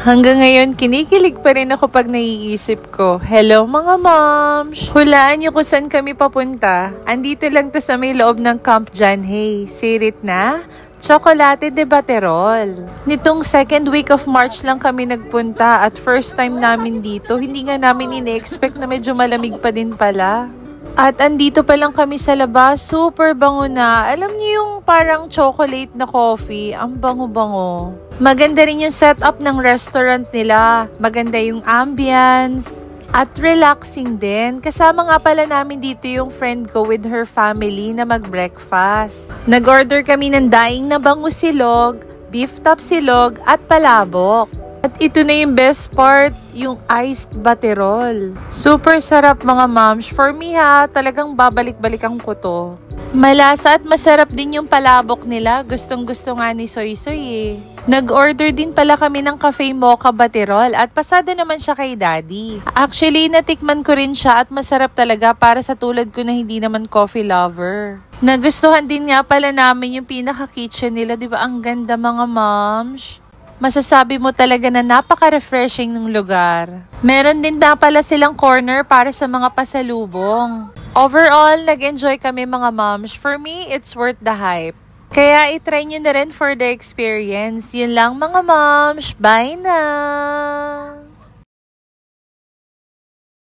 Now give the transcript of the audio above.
Hanggang ngayon, kinikilig pa rin ako pag naiisip ko. Hello mga moms! Hulaan niyo kung saan kami papunta. Andito lang to sa may loob ng Camp John Hay. Sirit na? Chocolate de Baterol. Nitong second week of March lang kami nagpunta at first time namin dito. Hindi nga namin ine-expect na medyo malamig pa din pala. At andito pa lang kami sa labas, super bango na. Alam niyo yung parang chocolate na coffee, ang bango-bango. Maganda rin yung setup ng restaurant nila. Maganda yung ambience. At relaxing din. Kasama nga pala namin dito yung friend ko with her family na mag-breakfast. Nag-order kami ng daing na bangus silog, beef top silog at palabok. At ito na yung best part, yung iced Baterol. Super sarap mga moms. For me talagang babalik-balikan ko to. Malasa at masarap din yung palabok nila. Gustong-gusto nga ni Soy Soy eh. Nag-order din pala kami ng Cafe Mocha Baterol at pasado naman siya kay Daddy. Actually, natikman ko rin siya at masarap talaga para sa tulad ko na hindi naman coffee lover. Nagustuhan din nga pala namin yung pinaka-kitchen nila, di ba? Ang ganda mga moms. Masasabi mo talaga na napaka-refreshing ng lugar. Meron din na pala silang corner para sa mga pasalubong. Overall, nag-enjoy kami mga moms. For me, it's worth the hype. Kaya itry nyo na rin for the experience. Yun lang mga moms. Bye na!